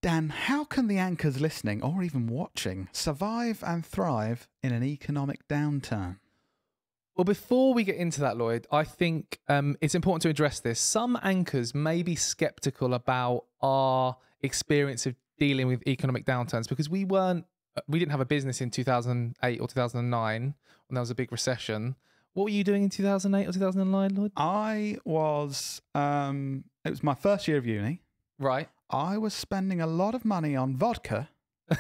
Dan, how can the anchors listening or even watching survive and thrive in an economic downturn? Well, before we get into that, Lloyd, I think it's important to address this. Some anchors may be skeptical about our experience of dealing with economic downturns because we didn't have a business in 2008 or 2009 when there was a big recession. What were you doing in 2008 or 2009, Lloyd? I was, it was my first year of uni. Right. I was spending a lot of money on vodka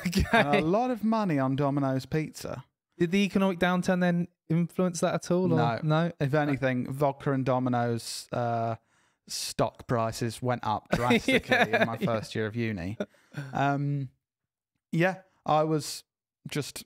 Okay. and a lot of money on Domino's pizza. Did the economic downturn then influence that at all? Or? No. If anything, vodka and Domino's stock prices went up drastically in my first year of uni. Yeah, I was just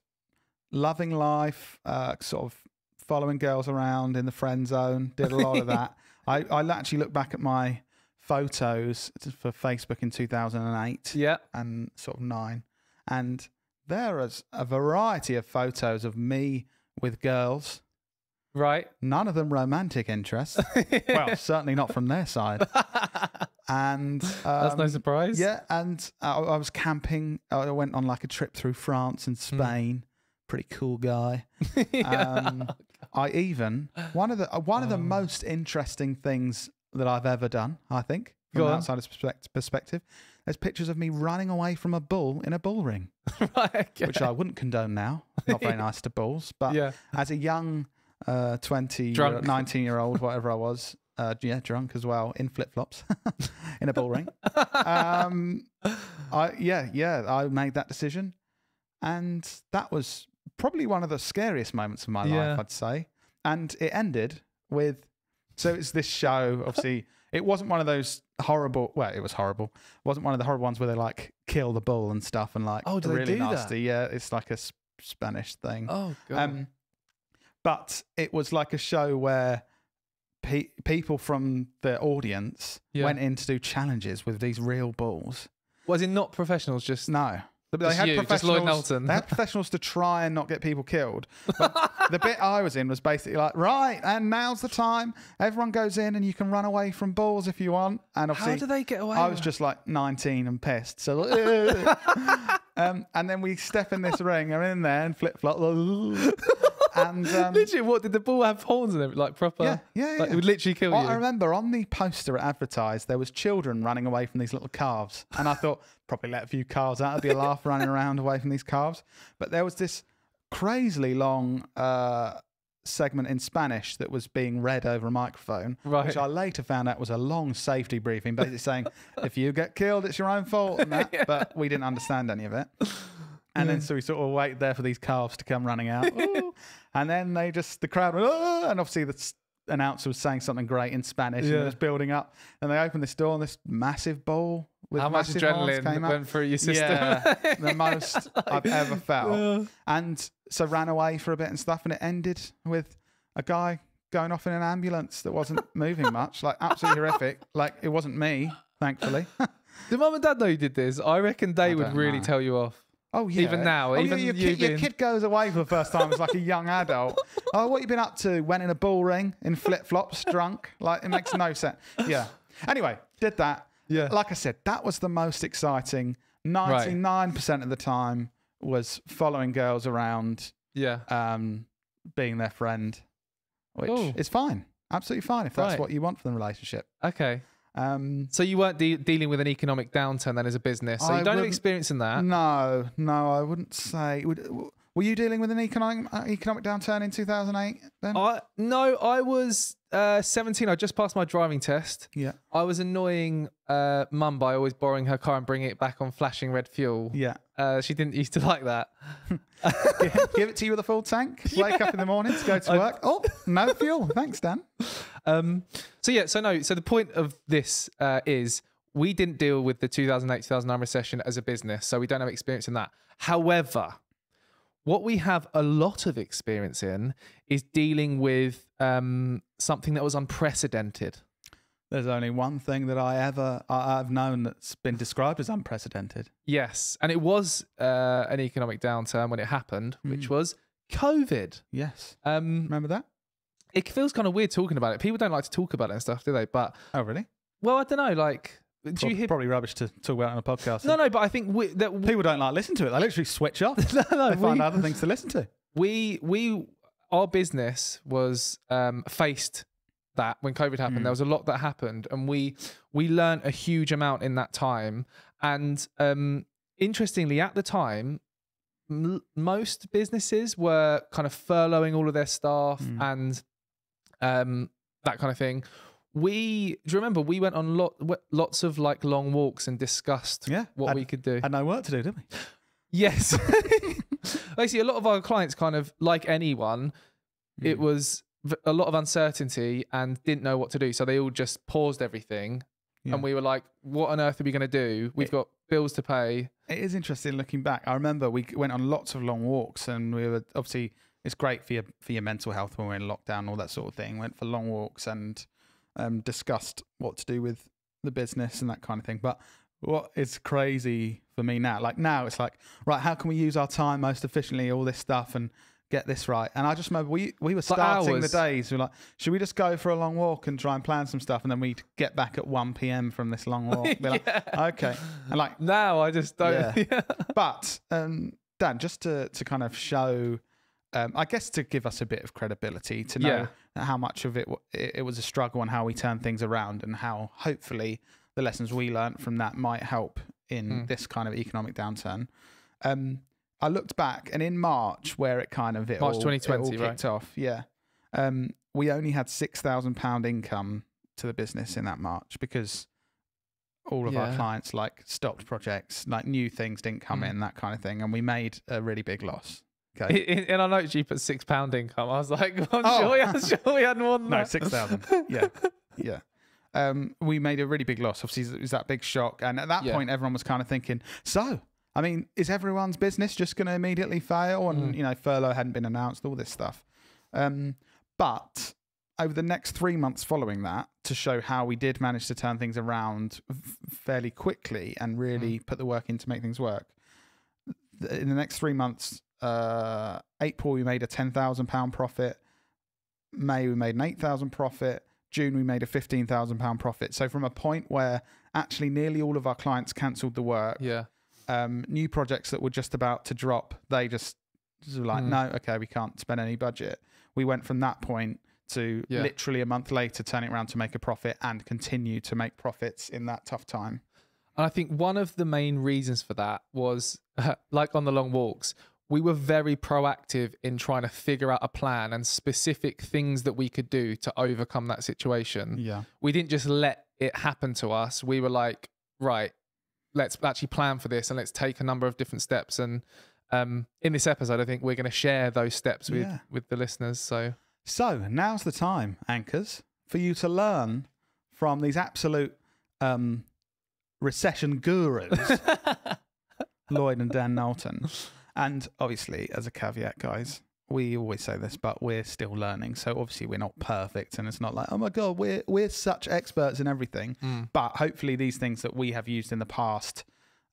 loving life, sort of following girls around in the friend zone, did a lot of that. I actually look back at my photos for Facebook in 2008 and sort of 9, and there is a variety of photos of me with girls. Right. None of them romantic interests. Well, certainly not from their side. And that's no surprise. Yeah, and I was camping. I went on like a trip through France and Spain. Pretty cool guy. I even one of the most interesting things that I've ever done, I think, from an outsider's perspective. There's pictures of me running away from a bull in a bull ring, Right, okay. which I wouldn't condone now. Not very nice to bulls, but as a young 19-year-old, whatever I was, drunk as well, in flip-flops, in a bull ring. I made that decision, and that was probably one of the scariest moments of my life, I'd say. And it ended with, so it's this show, obviously, it wasn't one of those horrible, well, it was horrible. It wasn't one of the horrible ones where they like kill the bull and stuff and like, do they really do nasty. that? Yeah, it's like a Spanish thing. Oh, God. But it was like a show where people from the audience went in to do challenges with these real bulls. Was it not professionals? Just No. They Just had you, just professionals. Lloyd Knowlton. They had professionals to try and not get people killed. But the bit I was in was basically like, right, and now's the time. Everyone goes in and you can run away from bulls if you want. And obviously, how do they get away? I was just like 19 and pissed. So, and then we step in this ring. I'm in there and flip flop. And literally, what did the bull have horns and everything? Like proper? Yeah. Like, it would literally kill you. I remember on the poster it advertised there was children running away from these little calves, and I thought probably let a few calves out. It'd be a laugh running around away from these calves. But there was this crazily long segment in Spanish that was being read over a microphone, which I later found out was a long safety briefing, basically saying if you get killed, it's your own fault, and that. But we didn't understand any of it. And then so we sort of waited there for these calves to come running out. And then the crowd went, oh, and obviously the announcer was saying something great in Spanish and it was building up. And they opened this door and this massive bull with how much massive horns adrenaline came out. went through your system? Yeah, the most I've ever felt. And so ran away for a bit and stuff, and it ended with a guy going off in an ambulance that wasn't moving much, like absolutely horrific. Like it wasn't me, thankfully. Did Mum and Dad know you did this? I reckon they would really tell you off. Oh yeah. Even now, even your kid goes away for the first time as like a young adult. Oh, what you been up to? Went in a bull ring in flip flops, drunk. Like it makes no sense. Yeah. Anyway, did that. Yeah. Like I said, that was the most exciting. 99% of the time was following girls around. Yeah. Being their friend, which is fine, absolutely fine if that's what you want from the relationship. Okay. So you weren't dealing with an economic downturn then as a business, so you don't have experience in that. No, I wouldn't say. Were you dealing with an economic downturn in 2008 then? No, I was 17. I just passed my driving test. Yeah. I was annoying Mum by always borrowing her car and bringing it back on flashing red fuel. Yeah. She didn't used to like that. Give it to you with a full tank. Wake up in the morning to go to work. Oh, no fuel. Thanks, Dan. So the point of this is we didn't deal with the 2008-2009 recession as a business, so we don't have experience in that. However, what we have a lot of experience in is dealing with something that was unprecedented. There's only one thing that I've known that's been described as unprecedented. Yes, and it was an economic downturn when it happened, which was COVID. Yes. Remember that? It feels kind of weird talking about it. People don't like to talk about it and stuff, do they? But oh, really? Well, I don't know. Like do you hear? Probably rubbish to talk about on a podcast. No, but I think People don't like listen to it. They literally switch off. They find other things to listen to. Our business was faced that when COVID happened. There was a lot that happened, and we learned a huge amount in that time. And interestingly, at the time, most businesses were kind of furloughing all of their staff and that kind of thing. Do you remember we went on lots of like long walks and discussed what we could do? Had no work to do, did we? Yes. Basically, a lot of our clients kind of, like anyone, it was a lot of uncertainty and didn't know what to do. So they all just paused everything. Yeah. And we were like, what on earth are we going to do? We've got bills to pay. It is interesting looking back. I remember we went on lots of long walks, and we were obviously, it's great for your mental health when we're in lockdown, all that sort of thing. Went for long walks and discussed what to do with the business and that kind of thing. But what is crazy for me now, like now it's like, right, how can we use our time most efficiently, all this stuff, and get this right? And I just remember we were starting the days, we were like, should we just go for a long walk and try and plan some stuff, and then we'd get back at 1 p.m. from this long walk. Be like, okay. And like now I just don't. Yeah. But Dan, just to kind of show, I guess to give us a bit of credibility, to know how much of it was a struggle and how we turned things around, and how hopefully the lessons we learned from that might help in this kind of economic downturn. I looked back, and in March, where it kind of March 2020 kicked off, we only had £6,000 income to the business in that March, because all of our clients like stopped projects, like new things didn't come in, that kind of thing, and we made a really big loss. Okay. In our notes, you put £6 income. I was like, sure we had more than that. No, 6,000. Yeah. We made a really big loss. Obviously, it was that big shock. And at that point, everyone was kind of thinking, so, I mean, is everyone's business just going to immediately fail? And, furlough hadn't been announced, all this stuff. But over the next 3 months following that, to show how we did manage to turn things around fairly quickly and really put the work in to make things work. In the next 3 months, April, we made a £10,000 profit. May, we made an £8,000 profit. June, we made a £15,000 profit. So from a point where actually nearly all of our clients cancelled the work, new projects that were just about to drop, they just were like, no, okay, we can't spend any budget. We went from that point to literally a month later turning around to make a profit and continue to make profits in that tough time. And I think one of the main reasons for that was, like on the long walks, we were very proactive in trying to figure out a plan and specific things that we could do to overcome that situation. Yeah. We didn't just let it happen to us. We were like, right, let's actually plan for this and let's take a number of different steps. And in this episode, I think we're going to share those steps with the listeners. So now's the time, anchors, for you to learn from these absolute recession gurus, Lloyd and Dan Knowlton. And obviously, as a caveat, guys, we always say this, but we're still learning. So obviously we're not perfect, and it's not like, oh my God, we're such experts in everything. But hopefully these things that we have used in the past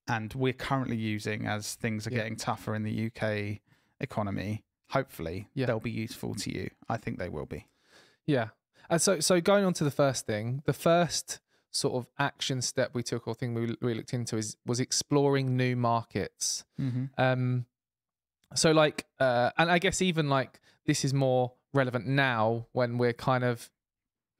and we're currently using as things are getting tougher in the UK economy, hopefully they'll be useful to you. I think they will be. Yeah. And so going on to the first thing, the first sort of action step we took, or thing we looked into, was exploring new markets. So like, and I guess even like this is more relevant now when we're kind of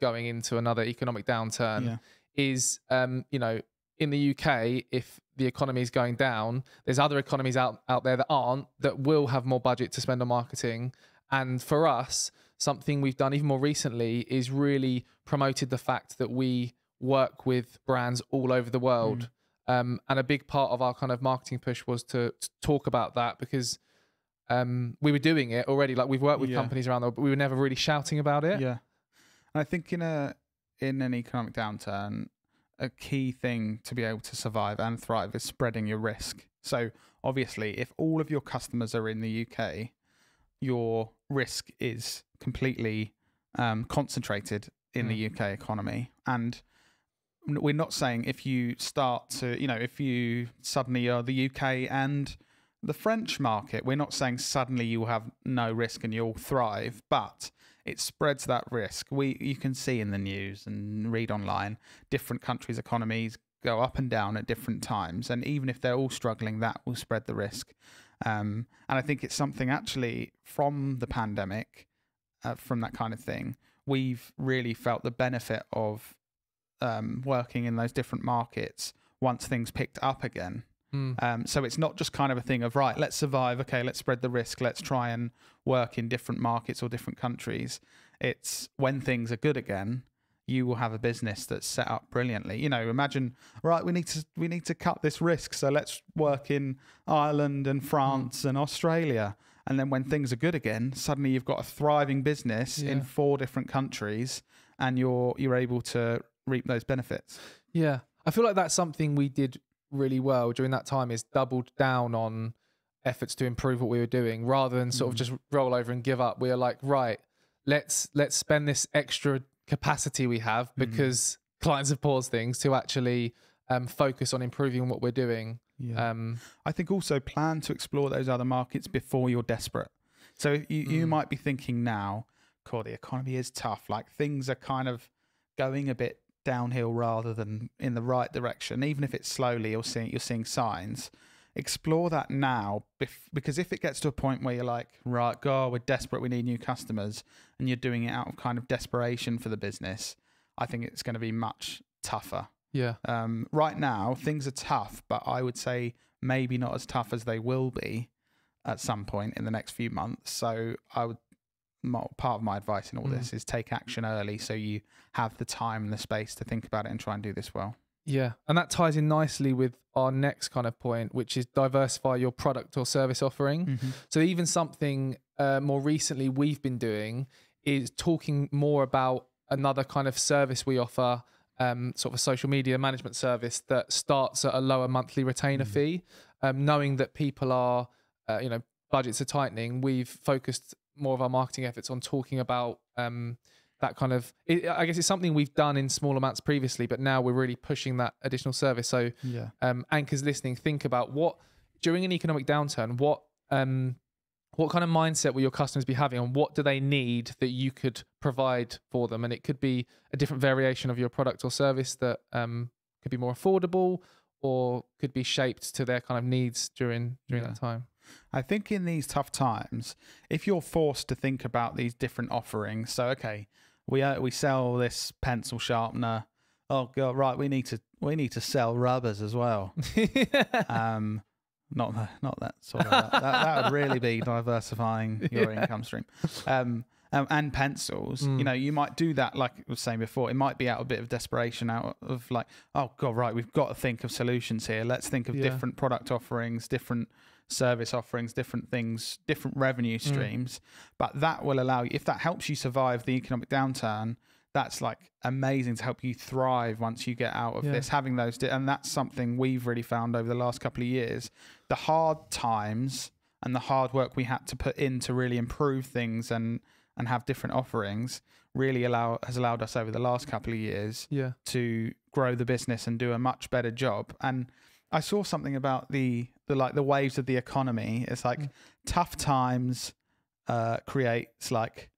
going into another economic downturn, is, in the UK, if the economy is going down, there's other economies out there that will have more budget to spend on marketing. And for us, something we've done even more recently is really promoted the fact that we work with brands all over the world. And a big part of our kind of marketing push was to talk about that, because we were doing it already. Like, we've worked with companies around the world, but we were never really shouting about it. Yeah. And I think in an economic downturn, a key thing to be able to survive and thrive is spreading your risk. So obviously, if all of your customers are in the UK, your risk is completely concentrated in the UK economy. And we're not saying if you start to, if you suddenly are the UK and the French market, we're not saying suddenly you'll have no risk and you'll thrive, but it spreads that risk. You can see in the news and read online, different countries' economies go up and down at different times, and even if they're all struggling, that will spread the risk. And I think it's something actually from the pandemic, from that kind of thing, we've really felt the benefit of working in those different markets once things picked up again. So it's not just kind of a thing of, right, let's survive, okay, let's spread the risk, let's try and work in different markets or different countries. It's when things are good again, you will have a business that's set up brilliantly. You know, imagine, right, we need to cut this risk, so let's work in Ireland and France and Australia. And then when things are good again, suddenly you've got a thriving business in 4 different countries, and you're able to reap those benefits. Yeah, I feel like that's something we did really well during that time, is doubled down on efforts to improve what we were doing rather than sort of just roll over and give up. We are like, right, let's spend this extra capacity we have, because clients have paused things, to actually focus on improving what we're doing. I think also plan to explore those other markets before you're desperate. So you might be thinking now, God, the economy is tough, like things are kind of going a bit downhill rather than in the right direction. Even if it's slowly, you're seeing signs. Explore that now, because if it gets to a point where you're like, right, God, we're desperate, we need new customers, and you're doing it out of kind of desperation for the business, I think it's going to be much tougher. Yeah. Right now, things are tough, but I would say maybe not as tough as they will be at some point in the next few months. So part of my advice in all this is take action early, so you have the time and the space to think about it and try and do this well. Yeah, and that ties in nicely with our next kind of point, which is diversify your product or service offering. So even something more recently we've been doing is talking more about another kind of service we offer, sort of a social media management service that starts at a lower monthly retainer fee. Knowing that people are, budgets are tightening, we've focused more of our marketing efforts on talking about that kind of, I guess it's something we've done in small amounts previously, but now we're really pushing that additional service. So anchors listening, think about what, during an economic downturn, what kind of mindset will your customers be having, and what do they need that you could provide for them? And it could be a different variation of your product or service that could be more affordable, or could be shaped to their kind of needs during that time. I think in these tough times, if you're forced to think about these different offerings, so okay, we sell this pencil sharpener. Oh God, right, we need to sell rubbers as well. Not that sort of that would really be diversifying your income stream. And pencils, you might do that, like I was saying before. It might be out of a bit of desperation, out of like, oh God, right, we've got to think of solutions here. Let's think of different product offerings, different service offerings, different things, different revenue streams. But that will allow you, if that helps you survive the economic downturn, that's like amazing to help you thrive once you get out of this, having those. And that's something we've really found over the last couple of years. The hard times and the hard work we had to put in to really improve things and have different offerings really has allowed us over the last couple of years to grow the business and do a much better job. And I saw something about the waves of the economy. It's like tough times creates like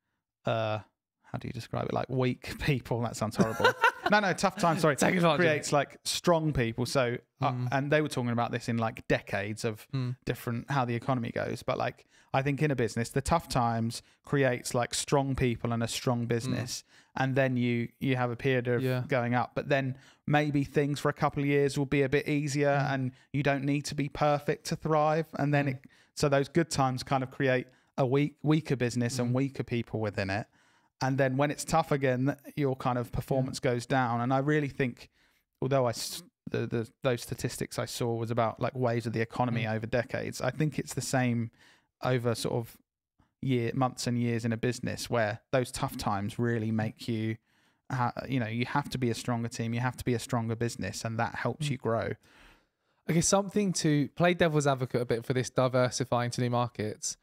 how do you describe it? Like weak people. That sounds horrible. No, tough times, sorry. Creates like strong people. So, and they were talking about this in like decades of different, how the economy goes. But like, I think in a business, the tough times creates like strong people and a strong business. And then you have a period of going up, but then maybe things for a couple of years will be a bit easier and you don't need to be perfect to thrive. And then so those good times kind of create a weaker business and weaker people within it. And then when it's tough again, your kind of performance goes down. And I really think, although those statistics I saw was about like waves of the economy over decades, I think it's the same over sort of months and years in a business, where those tough times really make you, you have to be a stronger team, you have to be a stronger business, and that helps you grow. Okay, something to play devil's advocate a bit for this diversifying to new markets.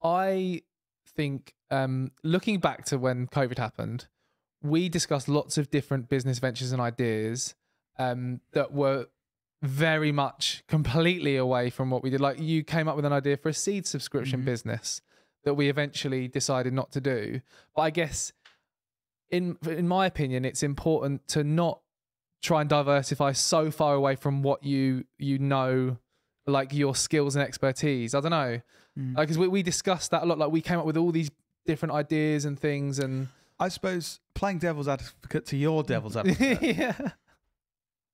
I think looking back to when COVID happened, we discussed lots of different business ventures and ideas that were very much completely away from what we did. Like, you came up with an idea for a seed subscription business that we eventually decided not to do. But I guess in my opinion, it's important to not try and diversify so far away from what you know, like your skills and expertise. I don't know. Because we discussed that a lot. Like we came up with all these different ideas and things, and I suppose playing devil's advocate to your devil's advocate.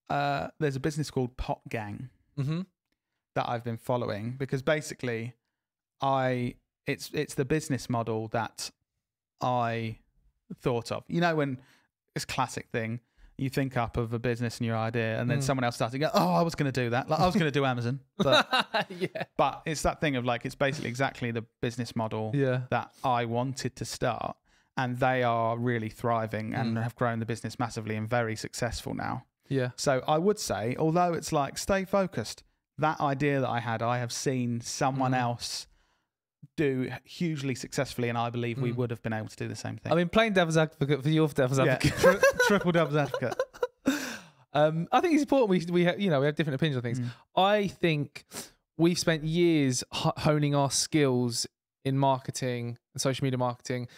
yeah. There's a business called Pot Gang that I've been following because basically, it's the business model that I thought of. You know, when it's a classic thing, you think up of a business and your idea, and then someone else starts to go, "Oh, I was going to do that. Like I was going to do Amazon." But yeah. But it's that thing of like it's basically exactly the business model that I wanted to start, and they are really thriving and have grown the business massively and very successful now. Yeah. So I would say, although it's like stay focused, that idea that I had, I have seen someone else do hugely successfully, and I believe we would have been able to do the same thing. I mean, playing devil's advocate for your devil's advocate. Triple devil's advocate. I think it's important we have different opinions on things. I think we've spent years honing our skills in marketing and social media marketing.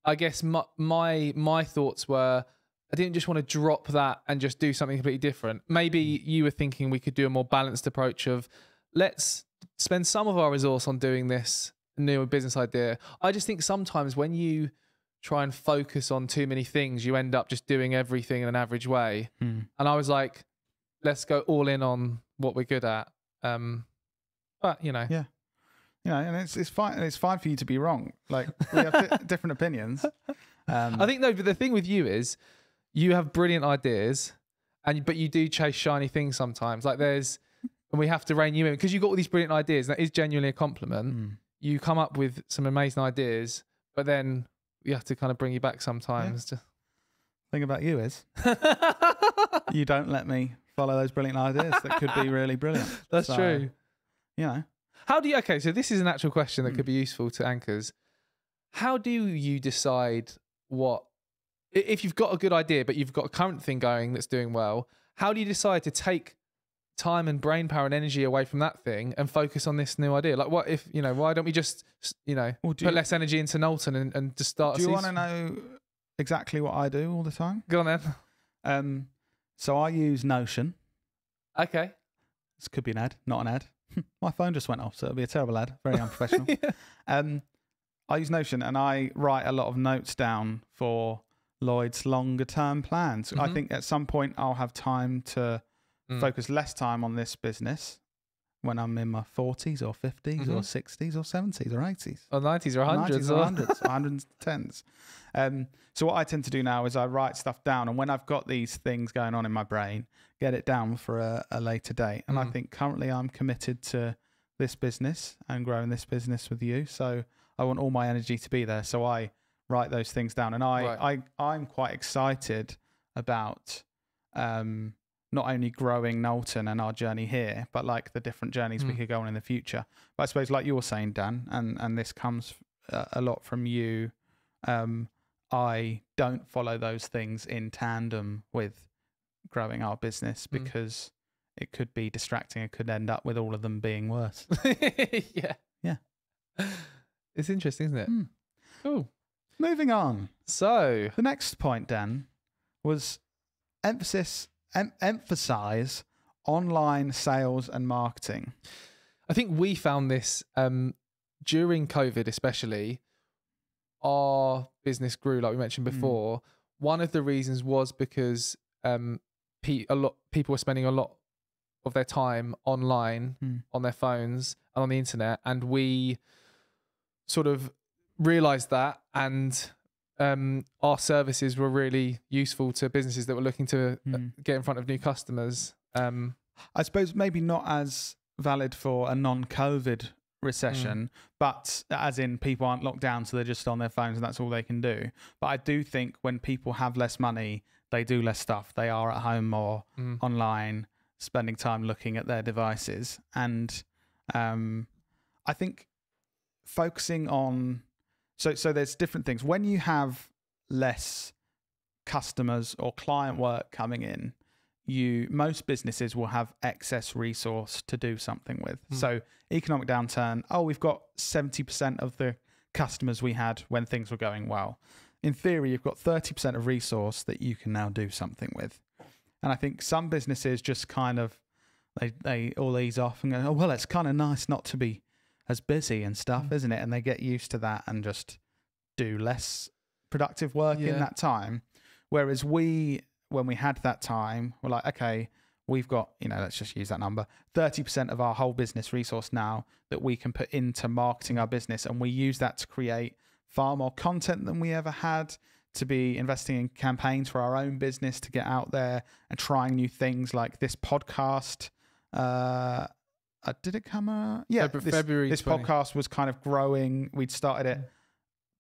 I guess my thoughts were I didn't just want to drop that and just do something completely different. Maybe you were thinking we could do a more balanced approach of let's spend some of our resource on doing this new business idea. I just think sometimes when you try and focus on too many things, you end up just doing everything in an average way. And I was like, let's go all in on what we're good at. But yeah, and it's fine. It's fine for you to be wrong. Like we have different opinions. I think but the thing with you is you have brilliant ideas, but you do chase shiny things sometimes. Like and we have to rein you in because you've got all these brilliant ideas. That is genuinely a compliment. You come up with some amazing ideas, but then you have to kind of bring you back sometimes. The thing about you is you don't let me follow those brilliant ideas that could be really brilliant. That's true. You know. Okay, so this is an actual question that could be useful to anchors. How do you decide if you've got a good idea, but you've got a current thing going that's doing well, how do you decide to take time and brain power and energy away from that thing and focus on this new idea? Like what if, why don't we just, put less energy into Knowlton and just start? Do you want to know exactly what I do all the time? Go on then. So I use Notion. Okay. This could be an ad, not an ad. My phone just went off, so it'll be a terrible ad. Very unprofessional. I use Notion and I write a lot of notes down for Lloyd's longer term plans. I think at some point I'll have time to focus less time on this business when I'm in my 40s or 50s or 60s or 70s or 80s. Or 90s or 100s. 90s or 100s, 110s. So what I tend to do now is I write stuff down, and when I've got these things going on in my brain, get it down for a later date. And I think currently I'm committed to this business and growing this business with you. So I want all my energy to be there. So I write those things down. And I'm quite excited about not only growing Knowlton and our journey here, but like the different journeys we could go on in the future. But I suppose like you're saying, Dan, and this comes a lot from you, I don't follow those things in tandem with growing our business because it could be distracting. It could end up with all of them being worse. Yeah. It's interesting, isn't it? Cool. Moving on. So the next point, Dan, was emphasize online sales and marketing. I think we found this during COVID, especially. Our business grew, like we mentioned before. One of the reasons was because people were spending a lot of their time online on their phones and on the internet, and we sort of realized that, and our services were really useful to businesses that were looking to get in front of new customers. I suppose maybe not as valid for a non-COVID recession, but as in people aren't locked down, so they're just on their phones and that's all they can do. But I do think when people have less money, they do less stuff. They are at home or online, spending time looking at their devices. And I think focusing on, so there's different things. When you have less customers or client work coming in, most businesses will have excess resource to do something with. So economic downturn, we've got 70% of the customers we had when things were going well. In theory, you've got 30% of resource that you can now do something with. And I think some businesses just kind of, they all ease off and go, oh, well, it's kind of nice not to be as busy and stuff, isn't it? And they get used to that and just do less productive work in that time. Whereas when we had that time, we're like, okay, we've got, let's just use that number, 30% of our whole business resource now that we can put into marketing our business. And we use that to create far more content than we ever had, to be investing in campaigns for our own business, to get out there and trying new things like this podcast. Did it come out? Yeah, February. This podcast was kind of growing. We'd started it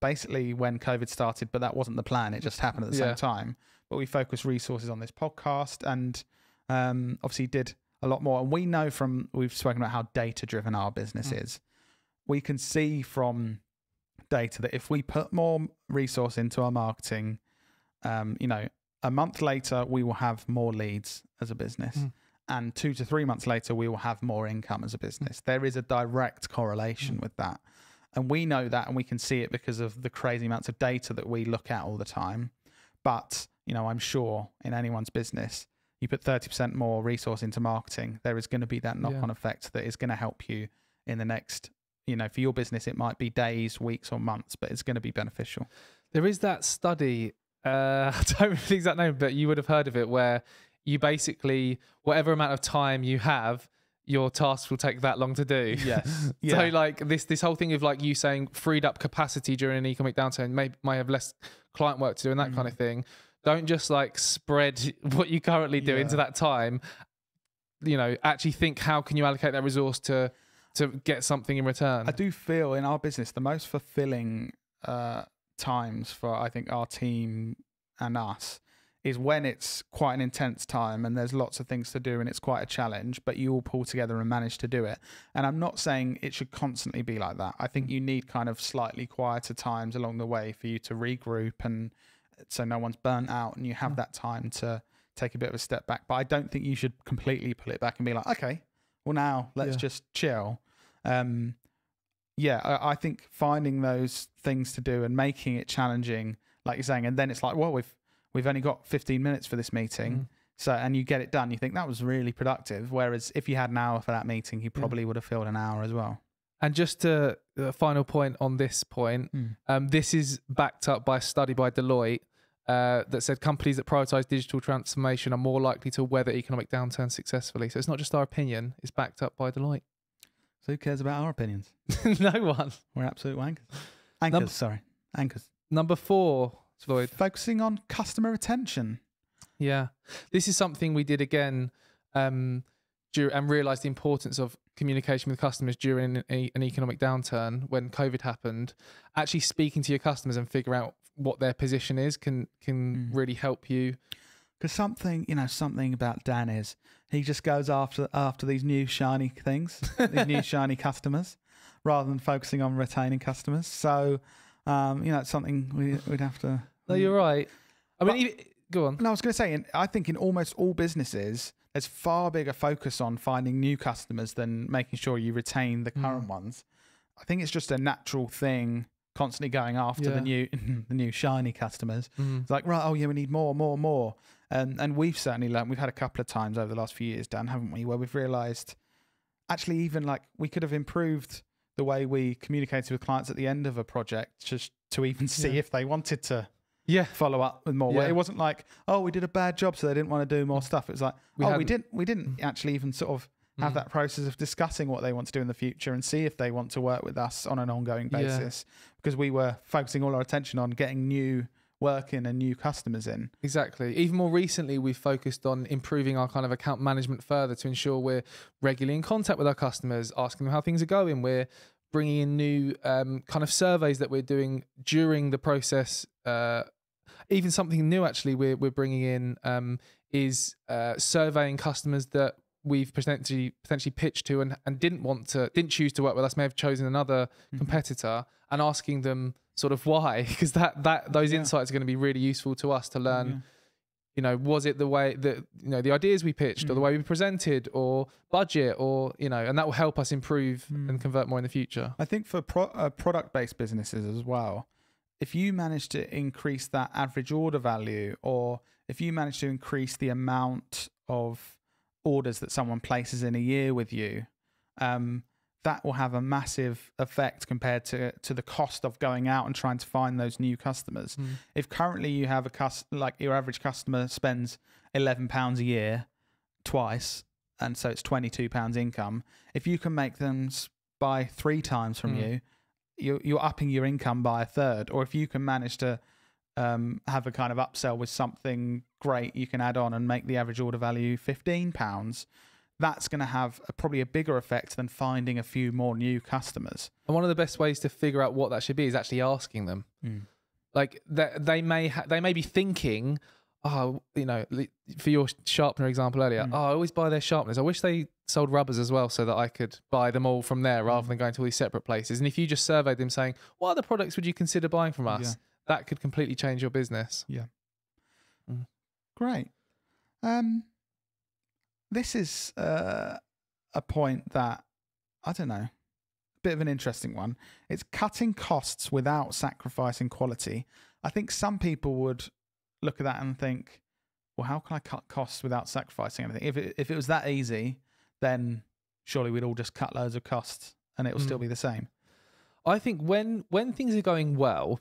basically when COVID started, but that wasn't the plan. It just happened at the same time. But we focused resources on this podcast and obviously did a lot more. And we know we've spoken about how data-driven our business is. We can see from data that if we put more resource into our marketing, a month later we will have more leads as a business, and 2 to 3 months later we will have more income as a business. There is a direct correlation with that, and we know that, and we can see it because of the crazy amounts of data that we look at all the time. But I'm sure in anyone's business, you put 30% more resource into marketing, there is going to be that knock-on effect that is going to help you in the next, for your business, it might be days, weeks, or months, but it's going to be beneficial. There is that study, I don't remember the exact name, but you would have heard of it, where you basically, whatever amount of time you have, your tasks will take that long to do. Yes. So like this whole thing of like you saying freed up capacity during an economic downturn, might have less client work to do and that kind of thing. Don't just like spread what you currently do into that time. Actually think, how can you allocate that resource to get something in return? I do feel in our business, the most fulfilling times for, I think, our team and us is when it's quite an intense time and there's lots of things to do and it's quite a challenge, but you all pull together and manage to do it. And I'm not saying it should constantly be like that. I think you need kind of slightly quieter times along the way for you to regroup, and so no one's burnt out and you have that time to take a bit of a step back. But I don't think you should completely pull it back and be like, okay, well now let's just chill. I think finding those things to do and making it challenging, like you're saying, and then it's like, well, we've only got 15 minutes for this meeting. So, and you get it done. You think that was really productive. Whereas if you had an hour for that meeting, you probably would have filled an hour as well. And just to the final point on this point, this is backed up by a study by Deloitte that said companies that prioritize digital transformation are more likely to weather economic downturns successfully. So it's not just our opinion, it's backed up by Deloitte. So who cares about our opinions? No one. We're absolute wankers. Anchors. Number 4, Lloyd. Focusing on customer retention. Yeah. This is something we did again and realised the importance of communication with customers during an economic downturn when COVID happened. Actually speaking to your customers and figure out what their position is can really help you. Because something about Dan is he just goes after these new shiny things, these new shiny customers, rather than focusing on retaining customers. So, it's something we'd have to. No, you're right. Go on. No, I was going to say, I think in almost all businesses, there's far bigger focus on finding new customers than making sure you retain the current ones. I think it's just a natural thing, constantly going after the new shiny customers. It's like, right, we need more. And we've certainly learned, we've had a couple of times over the last few years, Dan, haven't we, where we've realised actually even like we could have improved the way we communicated with clients at the end of a project just to even see if they wanted to follow up with more. It wasn't like, we did a bad job so they didn't want to do more stuff. It was like, we didn't actually even sort of have that process of discussing what they want to do in the future and see if they want to work with us on an ongoing basis, because we were focusing all our attention on getting new work in and new customers in. Exactly. Even more recently, we've focused on improving our kind of account management further to ensure we're regularly in contact with our customers, asking them how things are going. We're bringing in new kind of surveys that we're doing during the process. Even something new, actually, we're bringing in is surveying customers that we've potentially pitched to and didn't choose to work with us, may have chosen another competitor, and asking them sort of why, because those insights are going to be really useful to us to learn. Was it the way that the ideas we pitched, or the way we presented, or budget, or and that will help us improve and convert more in the future. I think for product-based businesses as well, if you manage to increase that average order value, or if you manage to increase the amount of orders that someone places in a year with you, that will have a massive effect compared to the cost of going out and trying to find those new customers. If currently you have like your average customer spends £11 a year twice, and so it's £22 income, if you can make them buy 3 times from you, you're upping your income by a third. Or if you can manage to have a kind of upsell with something great you can add on and make the average order value £15, that's going to have probably a bigger effect than finding a few more new customers. And one of the best ways to figure out what that should be is actually asking them. Like they may be thinking, oh, you know, for your sharpener example earlier, oh, I always buy their sharpeners. I wish they sold rubbers as well so that I could buy them all from there rather than going to all these separate places. And if you just surveyed them saying, what other products would you consider buying from us? That could completely change your business. Yeah. Great. This is a point that, I don't know, a bit of an interesting one. It's cutting costs without sacrificing quality. I think some people would look at that and think, well, how can I cut costs without sacrificing anything? If it was that easy, then surely we'd all just cut loads of costs and it will still be the same. I think when things are going well,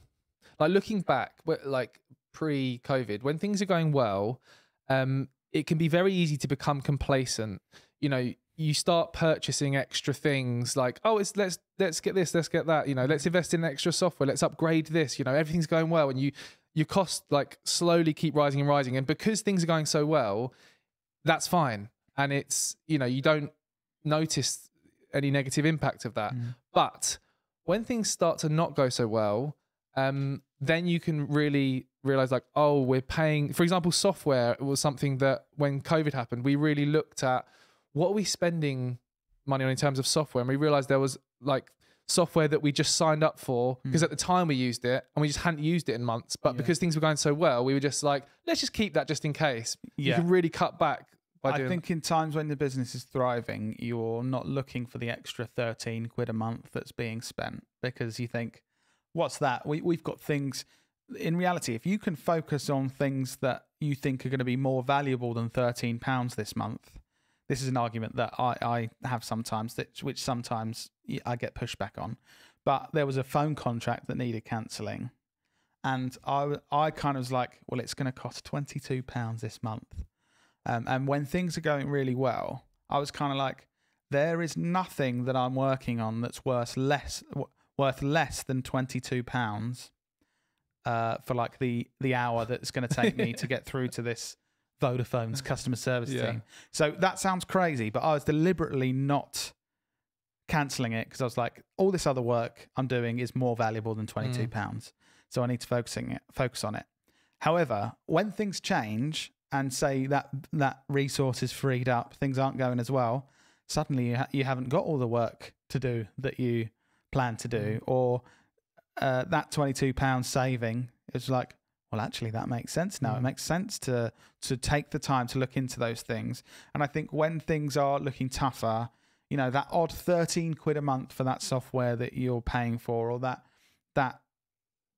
like looking back, like pre-COVID, when things are going well, it can be very easy to become complacent. You know, you start purchasing extra things like, oh, let's get this, let's get that. You know, let's invest in extra software, let's upgrade this. You know, everything's going well, and your costs like slowly keep rising and rising. And because things are going so well, that's fine. And it's, you know, you don't notice any negative impact of that. But when things start to not go so well, then you can really realize like, oh, we're paying, for example, software was something that when COVID happened, we really looked at what are we spending money on in terms of software. And we realized there was like software that we just signed up for because at the time we used it and we just hadn't used it in months. But because things were going so well, we were just like, let's just keep that just in case. You can really cut back. I think in times when the business is thriving, you're not looking for the extra 13 quid a month that's being spent because you think, what's that? We've got things. In reality, if you can focus on things that you think are going to be more valuable than £13 this month, this is an argument that I have sometimes, which sometimes I get pushback on. But there was a phone contract that needed cancelling. And I kind of was like, well, it's going to cost £22 this month. And when things are going really well, I was kind of like, there is nothing that I'm working on that's worth less than £22 for like the hour that's going to take me to get through to this Vodafone's customer service team. So that sounds crazy, but I was deliberately not cancelling it because I was like, all this other work I'm doing is more valuable than £22. So I need to focus on it. However, when things change and say that resource is freed up, things aren't going as well, suddenly you haven't got all the work to do that you plan to do, or that £22 saving is like, well, actually that makes sense now. It makes sense to take the time to look into those things. And I think when things are looking tougher, you know, that odd 13 quid a month for that software that you're paying for, or that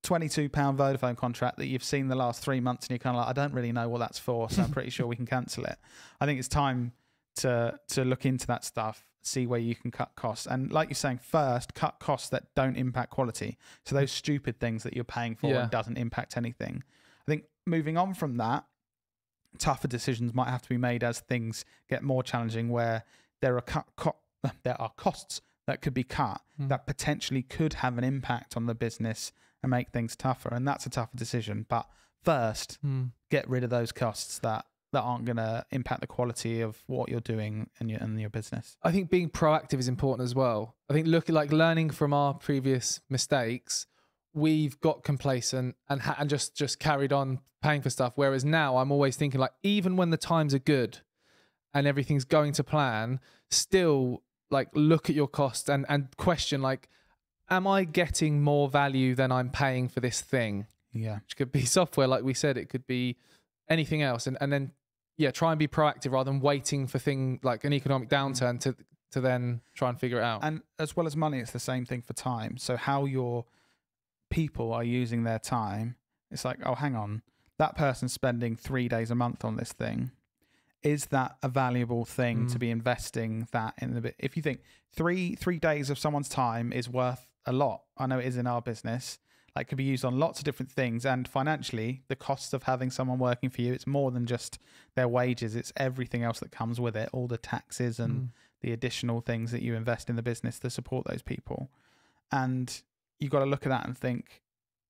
£22 Vodafone contract that you've seen the last 3 months and you're kind of like, I don't really know what that's for, so I'm pretty sure we can cancel it. I think it's time to look into that stuff, see where you can cut costs. And like you're saying, first, cut costs that don't impact quality. So those stupid things that you're paying for and doesn't impact anything. I think moving on from that, tougher decisions might have to be made as things get more challenging, where there are costs that could be cut that potentially could have an impact on the business and make things tougher. And that's a tougher decision. But first, get rid of those costs that aren't going to impact the quality of what you're doing in your business. I think being proactive is important as well. I think learning from our previous mistakes, we've got complacent and just carried on paying for stuff. Whereas now I'm always thinking, like, even when the times are good and everything's going to plan, still like look at your costs and question, like, am I getting more value than I'm paying for this thing? Yeah. Which could be software, like we said, it could be anything else. And then, try and be proactive rather than waiting for like an economic downturn to then try and figure it out. And as well as money, it's the same thing for time. So how your people are using their time, it's like, oh, hang on, that person spending 3 days a month on this thing, is that a valuable thing to be investing that in the bit? If you think three days of someone's time is worth a lot, I know it is in our business. Like, it could be used on lots of different things, and financially, the cost of having someone working for you, it's more than just their wages. It's everything else that comes with it, all the taxes and the additional things that you invest in the business to support those people. And you've got to look at that and think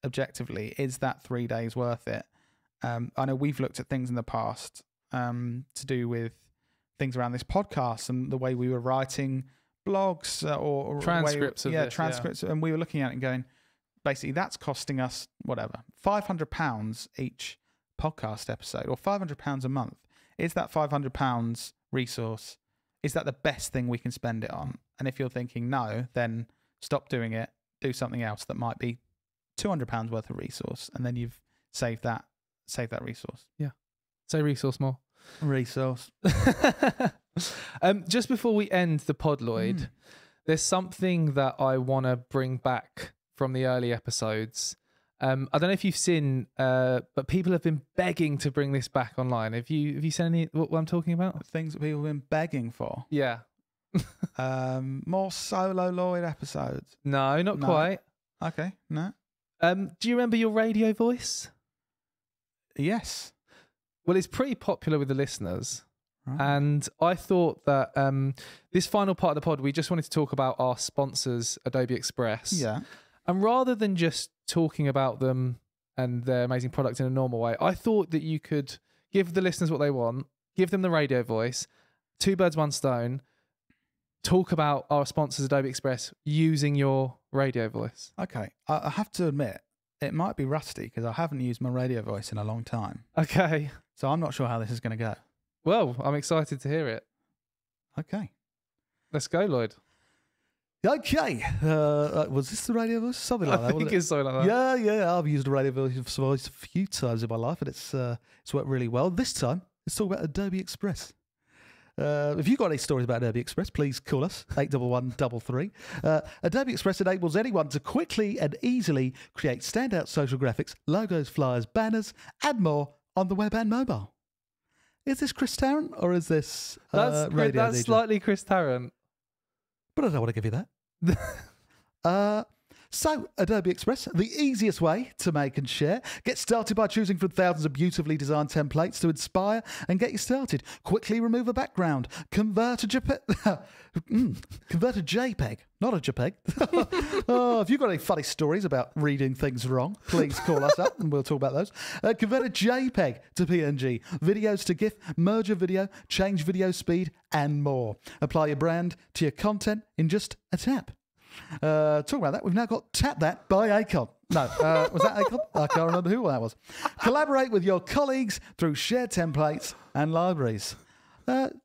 objectively, is that 3 days worth it? I know we've looked at things in the past to do with things around this podcast and the way we were writing blogs or transcripts of this, transcripts, and we were looking at it and going, basically that's costing us whatever £500 each podcast episode, or £500 a month. Is that £500 resource, is that the best thing we can spend it on? And if you're thinking no, then stop doing it, do something else that might be £200 worth of resource, and then you've saved that resource. Say resource more. Resource. Just before we end the pod, Lloyd, there's something that I want to bring back from the early episodes. I don't know if you've seen, but people have been begging to bring this back online. Have you seen any what I'm talking about? Things that people have been begging for. Yeah. More solo Lloyd episodes. No, not quite. Okay, no. Do you remember your radio voice? Yes. Well, it's pretty popular with the listeners. Right. And I thought that this final part of the pod, we just wanted to talk about our sponsors, Adobe Express. Yeah. And rather than just talking about them and their amazing product in a normal way, I thought that you could give the listeners what they want, give them the radio voice, 2 birds, 1 stone, talk about our sponsors, Adobe Express, using your radio voice. Okay. I have to admit, it might be rusty because I haven't used my radio voice in a long time. Okay. So I'm not sure how this is going to go. Well, I'm excited to hear it. Okay. Let's go, Lloyd. Okay. Was this the radio voice? Something like that. I think it's something like that. Yeah. I've used a radio voice a few times in my life, and it's worked really well. This time, let's talk about Adobe Express. If you've got any stories about Adobe Express, please call us, 81133. Adobe Express enables anyone to quickly and easily create standout social graphics, logos, flyers, banners, and more on the web and mobile. Is this Chris Tarrant, or is this That's DJ? slightly Chris Tarrant. But I don't want to give you that. So, Adobe Express, the easiest way to make and share. Get started by choosing from thousands of beautifully designed templates to inspire and get you started. Quickly remove a background. Convert a JPEG, not a JPEG. Oh, if you've got any funny stories about reading things wrong, please call us up and we'll talk about those. Convert a JPEG to PNG, videos to GIF, merge a video, change video speed, and more. Apply your brand to your content in just a tap. Talk about that. We've now got Tap That by Acon. No, was that Acon? I can't remember who that was. Collaborate with your colleagues through shared templates and libraries. Dan,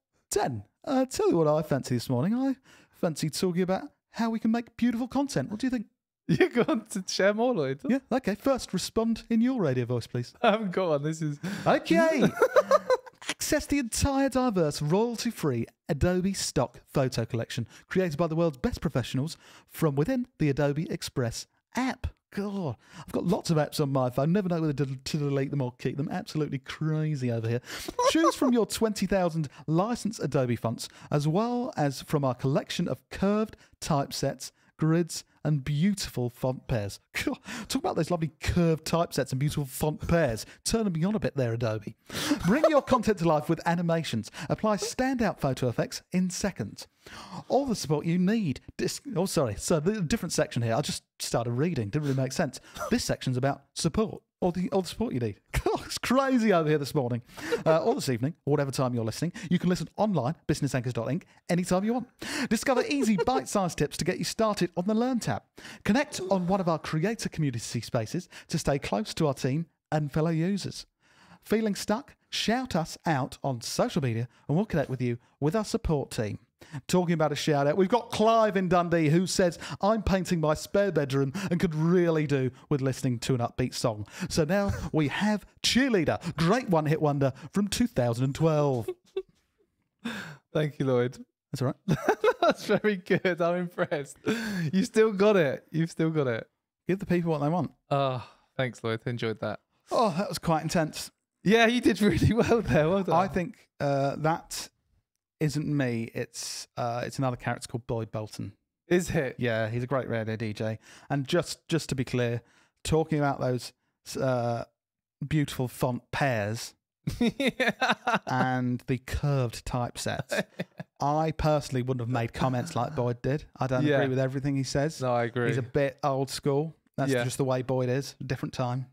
tell you what I fancy this morning. I fancy talking about how we can make beautiful content. What do you think? You're going to share more, Lloyd? Yeah, okay. First, respond in your radio voice, please. Go on, this is... Okay. Access the entire diverse, royalty-free Adobe stock photo collection created by the world's best professionals from within the Adobe Express app. God, I've got lots of apps on my phone. Never know whether to delete them or keep them. Absolutely crazy over here. Choose from your 20,000 licensed Adobe fonts, as well as from our collection of curved typesets, grids, and beautiful font pairs. God, talk about those lovely curved typesets and beautiful font pairs. Turning me on a bit there, Adobe. Bring your content to life with animations. Apply standout photo effects in seconds. All the support you need. So the different section here. I just started reading. Didn't really make sense. This section's about support. All the support you need. God, it's crazy over here this morning. Or this evening, or whatever time you're listening. You can listen online, businessanchors.inc, anytime you want. Discover easy bite-sized tips to get you started on the Learn tab. Connect on one of our creator community spaces to stay close to our team and fellow users. Feeling stuck? Shout us out on social media and we'll connect with you with our support team. Talking about a shout out, we've got Clive in Dundee who says, I'm painting my spare bedroom and could really do with listening to an upbeat song. So now we have Cheerleader, great one-hit wonder from 2012. Thank you, Lloyd. That's all right. That's very good. I'm impressed. You still got it. You've still got it. Give the people what they want. Oh, thanks, Lloyd. Enjoyed that. Oh, that was quite intense. Yeah, you did really well there. Well done. I think that isn't me. It's another character called Boyd Bolton. Is it? Yeah, he's a great radio DJ. And just to be clear, talking about those beautiful font pairs and the curved typesets, I personally wouldn't have made comments like Boyd did. I don't agree with everything he says. No, I agree. He's a bit old school. That's just the way Boyd is. Different time.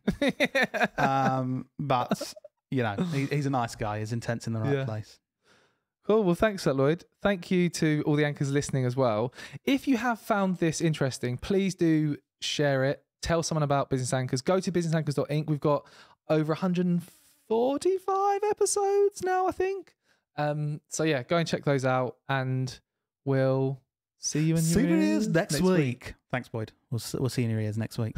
But, you know, he's a nice guy. His intent's in the right place. Cool. Well, thanks for that, Lloyd. Thank you to all the anchors listening as well. If you have found this interesting, please do share it. Tell someone about Business Anchors. Go to businessanchors.inc. We've got over 145 episodes now, I think. So yeah, go and check those out, and we'll see you in your ears next week. Thanks, Boyd. We'll see you in your ears next week.